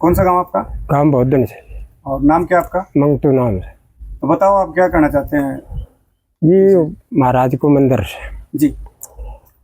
कौन सा गांव आपका? गाँव बौद्धन से। और नाम क्या आपका? मंगतू नाम से। तो बताओ आप क्या कहना चाहते हैं? ये महाराज को मंदिर से जी।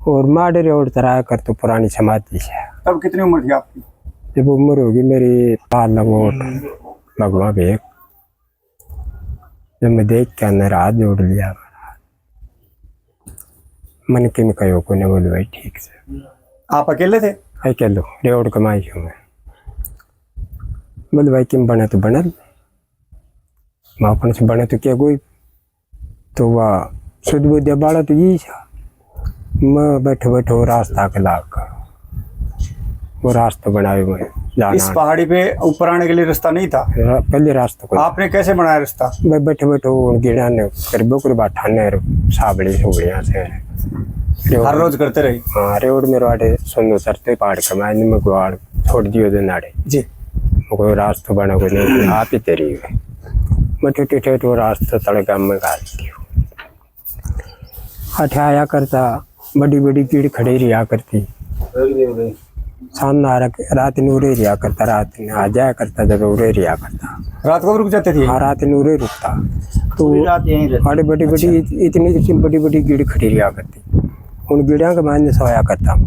और माडे रोड तराया कर तो पुरानी समाधि से। तब कितनी उम्र थी आपकी? जब उम्र होगी मेरी 5 लगोट भगवा भेक, जब मैं देख के अंदर हाथ जोड़ लिया, मन के में कहो को ने बोले भाई ठीक से। आप अकेले थे? अकेलो रेवड़ कमाई हूँ मैं। बोले भाई किम बने तो बनल, मापन से बने तो क्या कोई, तो वह शुद्ध बुद्ध बाड़ा तो यही था। मैं बैठे बैठे वो रास्ता के लाग कर वो रास्ता बनाए मैं जाना। इस पहाड़ी पे ऊपर आने के लिए रास्ता नहीं था? पहले रास्ता को आपने कैसे बनाया रास्ता? मैं बैठे बैठे वो गिरा ने करीब करीब ठाने साबड़ी सुबड़िया से हर रोज करते रही? हाँ रेवड़ मेरे वाटे सुंदर चरते पहाड़ कमाए में गुआड़ छोड़ दियो दे नाड़े जी। कोई रास्ता बना को नहीं आप ही तेरी है। मैं ठेठे ठेठ वो रास्ता तड़े गाँव में गाल दी अठे आया करता, बड़ी बड़ी कीड़ खड़ी रिया करती, सामने रात नूरे रिया करता, रात आ जाया करता, जब उरे रिया करता। रात को रुक जाते थे? हाँ रात नूरे रुकता तो बड़ी बड़ी बड़ी इतनी बड़ी बड़ी कीड़ खड़ी रिया करती, उन कीड़िया के मायने सोया करता।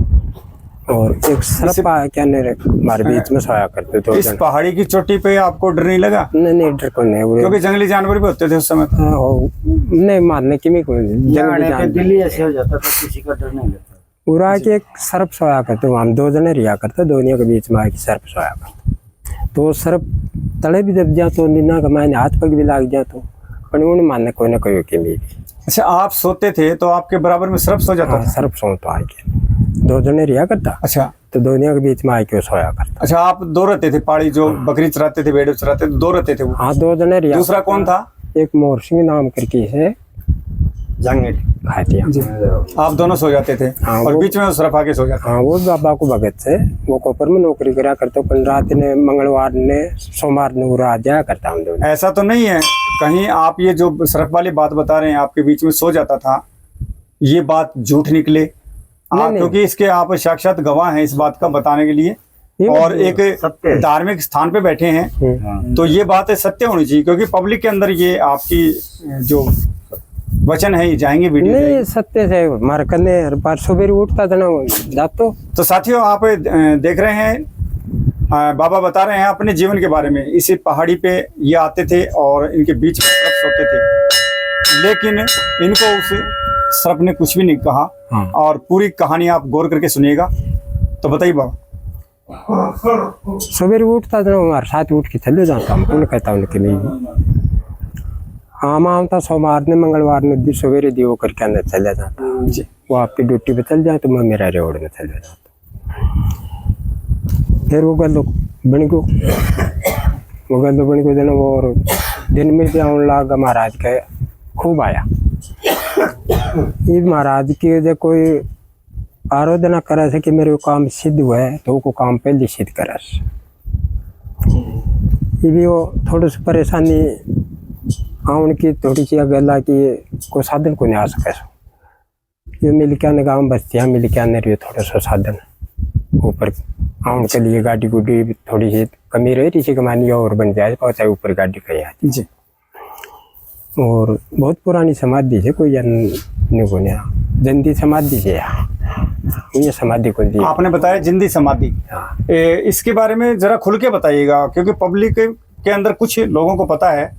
और एक सरपा क्या हमारे बीच में सोया करते। तो इस पहाड़ी की चोटी पे आपको डर नहीं लगा? नहीं डर को नहीं, क्योंकि जंगली जानवर भी होते थे उस समय। नहीं मारने की में दिल्ली ऐसे हो जाता था, किसी का डर नहीं लगता। पूरा के एक सर्प सोया करते, हम 2 जने रिया करते, दोनों के बीच में एक सर्प सोया करते। तो सर्प तड़े भी दब जा तो निना का मायने हाथ पग भी लाग जा तो पर उन्हें मानने कोई ना कोई के मेरी। अच्छा, आप सोते थे तो आपके बराबर में सर्प सो जाता था? सर्प सो तो आके 2 जने रिया करता। अच्छा, तो दोनों के बीच में आके सोया करता। अच्छा, आप 2 रहते थे? पहाड़ी जो बकरी चराते थे, भेड़ चराते थे, 2 रहते थे वो? हाँ 2 जने रिया। दूसरा कौन था? एक मोर सिंह नाम करके है जंगल खाती। आप दोनों सो जाते थे? हाँ, और बीच में सर्प आके सो जाता? हाँ वो बाबा को भगत से वो कोपर में नौकरी करा करते, पर रात ने मंगलवार ने सोमवार ने आ जाया करता हम दोनों। ऐसा तो नहीं है कहीं आप ये जो सर्प वाली बात बता रहे हैं आपके बीच में सो जाता था, ये बात झूठ निकले? क्योंकि इसके आप साक्षात गवाह हैं इस बात का बताने के लिए, और एक धार्मिक स्थान पे बैठे हैं, तो ये बात सत्य होनी चाहिए, क्योंकि पब्लिक के अंदर ये आपकी जो वचन है ये जाएंगे वीडियो नहीं सत्य से मार करने पर सुबह उठता था ना जात। तो साथियों आप देख रहे हैं बाबा बता रहे हैं अपने जीवन के बारे में। इसी पहाड़ी पे ये आते थे और इनके बीच में सर्प सोते थे, लेकिन इनको उस सर्प ने कुछ भी नहीं कहा। हाँ। और पूरी कहानी आप गौर करके सुनिएगा। तो बताइए बाबा। सुबह उठता था ना हमारे साथ उठ के चले जाता हम, कौन कहता उनके लिए। हाँ माँ था सोमवार ने मंगलवार ने सवेरे दियो करके अंदर चले जाता जी। वो आपकी ड्यूटी पे चल जाए तो मैं मेरा रेवड़ में चले जाता। फिर वो गलो बन गो देना वो, और दिन में भी आने लगा महाराज का खूब आया। ये महाराज की जो कोई आराधना करे से कि मेरे को काम सिद्ध हुआ है तो वो काम पहले सिद्ध करे। ये भी वो थोड़ी सी परेशानी उनकी थोड़ी सी गला की कोई साधन को नहीं आ सके। ये मिल के आने गाँव बस्तियाँ मिल के आने रही थोड़ा सा साधन ऊपर उनके लिए गाड़ी गुड्डी थोड़ी सी कमी रही थी कमानी और बन जाए पहुँचाए ऊपर गाड़ी कहीं आती जी। और बहुत पुरानी समाधि है, कोई जंदी समाधि है ये समाधि को दी। आपने बताया जिंदी समाधि। हाँ। इसके बारे में जरा खुल के बताइएगा, क्योंकि पब्लिक के अंदर कुछ लोगों को पता है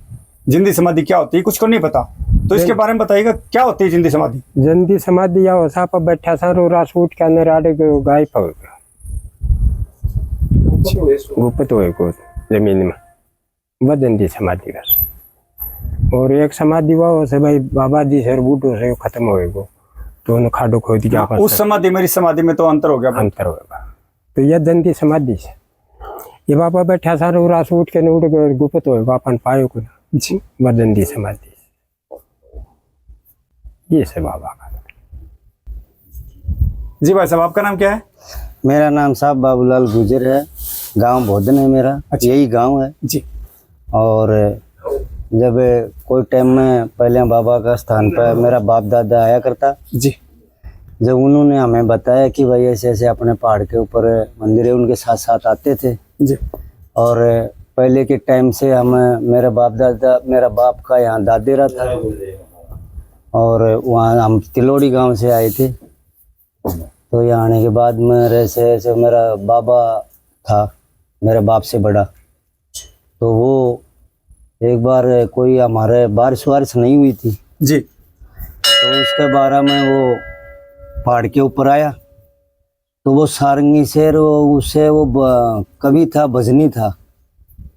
जिंदी समाधि क्या होती है, कुछ को नहीं पता। तो इसके बारे में बताइएगा क्या होती है जिंदी समाधि? जिंदी समाधि या वसा पर बैठा सा रोरा सूट के अंदर आड़े को गाय पर गुप्त हुए को जमीन में, वह जिंदी समाधि बस। और एक समाधि हुआ से भाई बाबा जी से बूढ़ों से खत्म होएगा तो उन्हें खाडो खोद दिया। उस समाधि मेरी समाधि में तो अंतर हो गया। अंतर होगा तो यह जंदी समाधि से ये बाबा बैठा सा रोरा सूट के उठ गए गुप्त होएगा अपन पायो को जी, वह जंदी समाधि ये से बाबा का। जी भाई साहब, आपका नाम क्या है? मेरा नाम साहब बाबूलाल गुजर है, गांव बौद्धन है मेरा। अच्छा। यही गांव है जी। और जब कोई टाइम में पहले बाबा का स्थान पर मेरा बाप दादा आया करता जी। जब उन्होंने हमें बताया कि भाई ऐसे ऐसे अपने पहाड़ के ऊपर मंदिर है, उनके साथ साथ आते थे जी। और पहले के टाइम से हम मेरा बाप का यहाँ दादेरा था और वहाँ हम तिलोड़ी गांव से आए थे। तो यहाँ आने के बाद में ऐसे ऐसे मेरा बाबा था मेरे बाप से बड़ा, तो वो एक बार कोई हमारे बारिश नहीं हुई थी जी, तो उसके बारे में वो पहाड़ के ऊपर आया। तो वो सारंगी शेर उससे वो कवि था, भजनी था,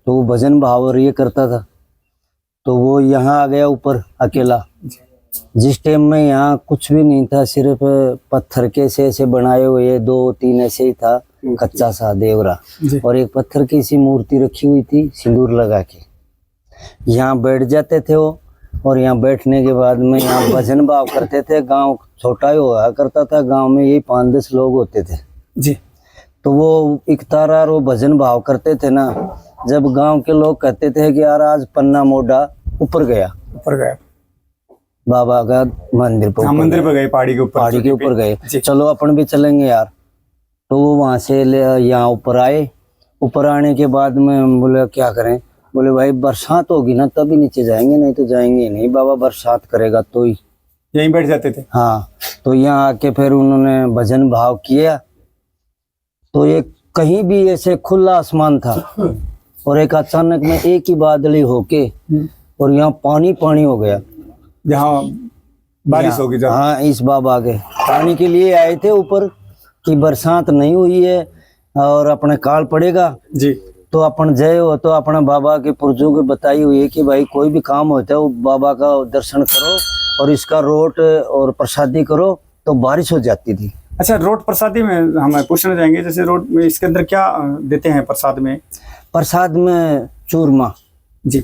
तो वो भजन भाव ये करता था। तो वो यहाँ आ गया ऊपर अकेला, जिस टाइम में यहाँ कुछ भी नहीं था, सिर्फ पत्थर के से ऐसे बनाए हुए 2-3 ऐसे ही था, कच्चा सा देवरा, और एक पत्थर की सी मूर्ति रखी हुई थी सिंदूर लगा के। यहाँ बैठ जाते थे वो, और यहाँ बैठने के बाद में यहाँ भजन भाव करते थे। गांव छोटा ही हुआ करता था, गांव में यही 5-10 लोग होते थे जी। तो वो इकतारा और वो भजन भाव करते थे ना, जब गांव के लोग कहते थे कि यार आज पन्ना मोड़ा ऊपर गया बाबा का मंदिर पर, मंदिर पर गए, पहाड़ी के ऊपर गए, चलो अपन भी चलेंगे यार। तो वो वहां से यहाँ ऊपर आए। ऊपर आने के बाद में बोले क्या करें, बोले भाई बरसात होगी ना तभी नीचे जाएंगे, नहीं तो जाएंगे नहीं। बाबा बरसात करेगा तो ही यहीं बैठ जाते थे। हाँ, तो यहाँ आके फिर उन्होंने भजन भाव किया। तो ये कहीं भी ऐसे खुला आसमान था और एक अचानक में एक ही बादली होके और यहाँ पानी पानी हो गया, जहाँ बारिश होगी। हाँ, इस बाबा के पानी के लिए आए थे ऊपर कि बरसात नहीं हुई है और अपने काल पड़ेगा जी। तो अपन जय हो, तो अपना बाबा के पुरजों को बताई हुई है कि भाई कोई भी काम होता है वो बाबा का दर्शन करो और इसका रोट और प्रसादी करो, तो बारिश हो जाती थी। अच्छा, रोट प्रसादी में हम पूछना चाहेंगे, जैसे रोट में इसके अंदर क्या देते हैं प्रसाद में? प्रसाद में चूरमा जी,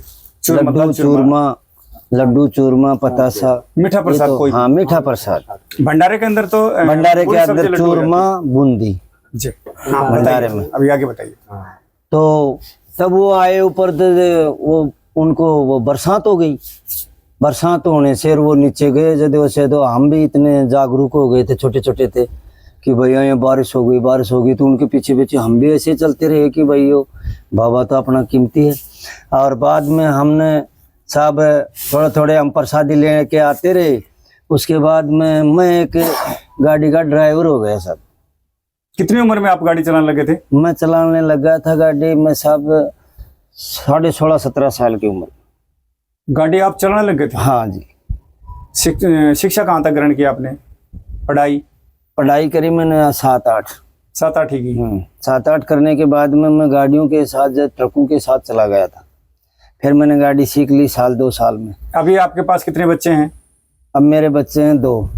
लड्डू चूरमा पतासा, मीठा प्रसाद कोई? हाँ, मीठा प्रसाद। भंडारे के अंदर तो भंडारे के अंदर चूरमा बूंदी जी। हाँ, भंडारे में। अभी आगे बताइए। तो तब वो आए ऊपर, वो उनको वो बरसात हो गई। बरसात होने से वो नीचे गए जदे से, तो हम भी इतने जागरूक हो गए थे, छोटे छोटे थे कि भैया यहाँ बारिश हो गई। तो उनके पीछे पीछे हम भी ऐसे चलते रहे कि भाई यो बाबा तो अपना कीमती है। और बाद में हमने सब थोड़े हम प्रसादी लेके आते रहे। उसके बाद में मैं एक गाड़ी का ड्राइवर हो गया सब। कितनी उम्र में आप गाड़ी चलाने लगे थे? मैं चलाने लगा था गाड़ी में सब 16-17 साल की उम्र। गाड़ी आप चलाने लगे थे? हाँ जी। शिक्षा कहाँ तक ग्रहण किया आपने? पढ़ाई करी मैंने 7-8 ही की। 7-8 करने के बाद में मैं गाड़ियों के साथ, ट्रकों के साथ चला गया था। फिर मैंने गाड़ी सीख ली 1-2 साल में। अभी आपके पास कितने बच्चे हैं? अब मेरे बच्चे हैं 2।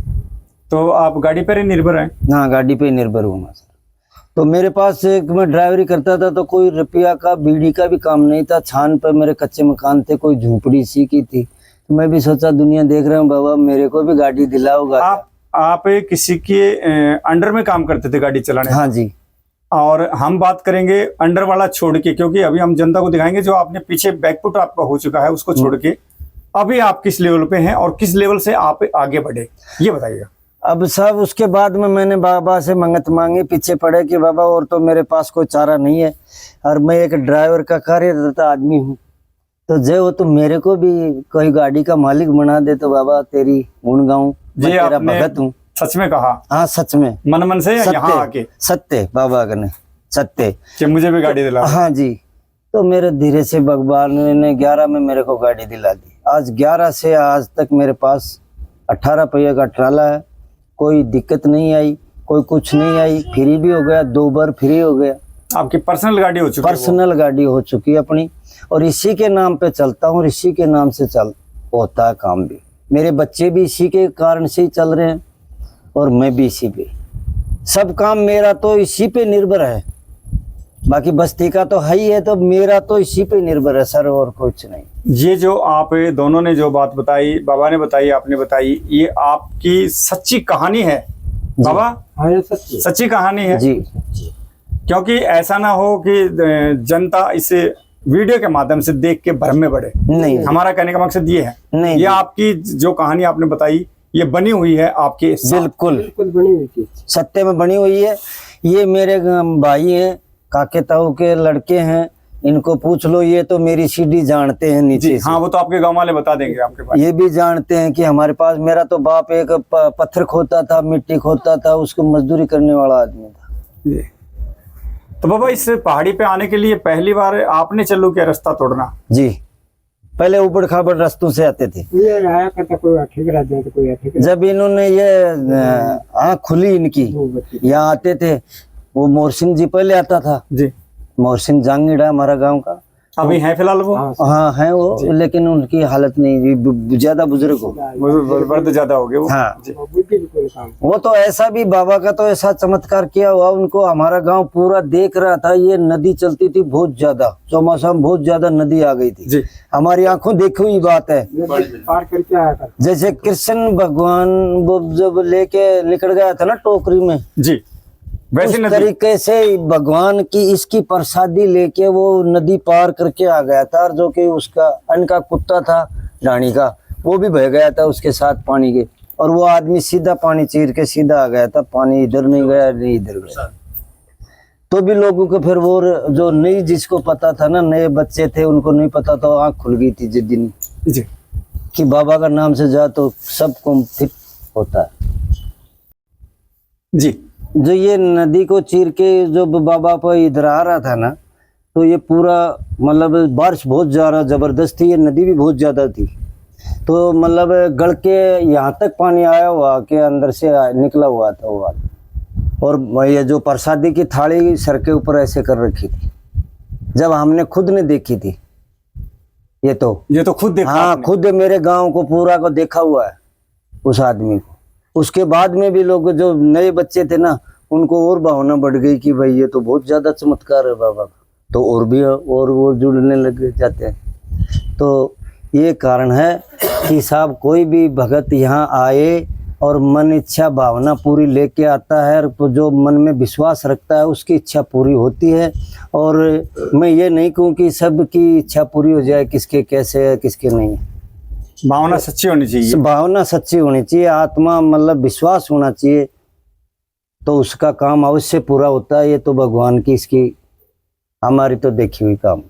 तो आप गाड़ी पर ही निर्भर हैं? हाँ, गाड़ी पे निर्भर हूँ मैं सर। तो मेरे पास मैं ड्राइवरी करता था तो कोई रुपया का बीड़ी का भी काम नहीं था। छान पर मेरे कच्चे मकान थे, कोई झोंपड़ी सी की थी। तो मैं भी सोचा दुनिया देख रहा हूँ बाबा, मेरे को भी गाड़ी दिलाओगा। आप किसी के अंडर में काम करते थे गाड़ी चलाने? हाँ जी। और हम बात करेंगे अंडर वाला छोड़ के, क्योंकि अभी हम जनता को दिखाएंगे जो आपने पीछे बैकफुट आपका हो चुका है उसको छोड़ के अभी आप किस लेवल पे हैं और किस लेवल से आप आगे बढ़े, ये बताइएगा। अब सब उसके बाद में मैंने बाबा से मंगत मांगी, पीछे पड़े कि बाबा और तो मेरे पास कोई चारा नहीं है और मैं एक ड्राइवर का कार्यरत आदमी हूँ, तो जय हो तो मेरे को भी कोई गाड़ी का मालिक बना दे, तो बाबा तेरी गुण गाऊं, मैं तेरा भगत हूँ। सच में कहा? हाँ, सच में, मन से या यहाँ आके? सत्य बाबा ने, सत्य कि मुझे भी गाड़ी दिला। हाँ जी। तो मेरे धीरे से भगवान ने 11 में मेरे को गाड़ी दिला दी। आज 11 से आज तक मेरे पास 18 पहिया का ट्राला है, कोई दिक्कत नहीं आई, कोई कुछ नहीं आई। फ्री भी हो गया, 2 बार फ्री हो गया। आपकी पर्सनल गाड़ी हो चुकी है? पर्सनल गाड़ी हो चुकी है अपनी, और इसी के नाम पे चलता हूँ, इसी के नाम से होता है काम भी। मेरे बच्चे भी इसी के कारण से ही चल रहे हैं और मैं भी इसी पे, सब काम मेरा तो इसी पे निर्भर है। बाकी बस्ती का तो है ही है, तो मेरा तो इसी पे निर्भर है सर, और कुछ नहीं। ये जो आप दोनों ने जो बात बताई, बाबा ने बताई, आपने बताई, ये आपकी सच्ची कहानी है बाबा? हाँ, ये सच्ची कहानी है जी। क्योंकि ऐसा ना हो कि जनता इसे वीडियो के माध्यम से देख के भ्रम में पड़े। नहीं, हमारा कहने का मकसद ये है। नहीं, ये आपकी जो कहानी आपने बताई ये बनी हुई है आपके? बिल्कुल बनी हुई थी, सत्य में बनी हुई है। ये मेरे भाई हैं, काके ताऊ के लड़के हैं, इनको पूछ लो, ये तो मेरी सीढ़ी जानते हैं नीचे जी से। हाँ, वो तो आपके गांव वाले बता देंगे आपके पास। ये भी जानते हैं कि हमारे पास, मेरा तो बाप एक पत्थर खोता था, मिट्टी खोता था, उसको मजदूरी करने वाला आदमी था। जी। तो बाबा इस पहाड़ी पे आने के लिए पहली बार आपने चालू किया रास्ता तोड़ना? जी, पहले ऊबड़ खाबड़ रास्तों से आते थे। ये आया करता कोई ठीक रहते तो कोई ठीक जब इन्होंने ये आँख खुली इनकी, यहाँ आते थे, वो मोहसिन जी पहले आता था। जी। मोहसिन जांगीड़ा हमारा गांव का, अभी है फिलहाल वो? हाँ है वो, लेकिन उनकी हालत नहीं, ज्यादा बुजुर्ग हो, वर्द ज्यादा हो गए वो। हाँ। जी। वो तो ऐसा भी, बाबा का तो ऐसा चमत्कार किया हुआ उनको, हमारा गांव पूरा देख रहा था। ये नदी चलती थी बहुत ज्यादा, चौमासा में बहुत ज्यादा नदी आ गई थी। जी। हमारी आंखों देखी हुई बात है। पार करके आया था। जैसे कृष्ण भगवान वो जब लेके निकल गया था ना टोकरी में, जी, वैसे उस नदी। तरीके से भगवान की इसकी प्रसादी लेके वो नदी पार करके आ गया था। और जो कि उसका अन्न का कुत्ता था रानी का, वो भी बह गया था उसके साथ पानी के, और वो आदमी सीधा पानी चीर के सीधा आ गया था। पानी इधर नहीं गया, नहीं इधर गया। तो भी लोगों को फिर वो जो नहीं, जिसको पता था ना, नए बच्चे थे, उनको नहीं पता था, आंख खुल गई थी जिस दिन जी। कि बाबा का नाम से जा तो सबको फिट होता है। जी। जो ये नदी को चीर के जो बाबा पर इधर आ रहा था ना, तो ये पूरा मतलब बारिश बहुत ज्यादा जबरदस्त थी, ये नदी भी बहुत ज्यादा थी। तो मतलब गड़ के यहाँ तक पानी आया हुआ के अंदर से निकला हुआ था वो। और ये जो प्रसादी की थाली सर के ऊपर ऐसे कर रखी थी, जब हमने खुद ने देखी थी। ये तो खुद देखा हाँ, आपने? खुद मेरे गांव को पूरा को देखा हुआ है उस आदमी को। उसके बाद में भी लोग जो नए बच्चे थे ना, उनको और भावना बढ़ गई कि भाई ये तो बहुत ज्यादा चमत्कार है बाबा का, तो और भी और वो जुड़ने लग जाते हैं। तो ये कारण है कि साहब कोई भी भगत यहाँ आए और मन इच्छा भावना पूरी लेके आता है, तो जो मन में विश्वास रखता है उसकी इच्छा पूरी होती है। और मैं ये नहीं कहूँ कि सबकी इच्छा पूरी हो जाए, किसके कैसे है किसके नहीं है। भावना सच्ची होनी चाहिए। भावना सच्ची होनी चाहिए, आत्मा मतलब विश्वास होना चाहिए, तो उसका काम अवश्य पूरा होता है। ये तो भगवान की इसकी हमारी तो देखी हुई काम।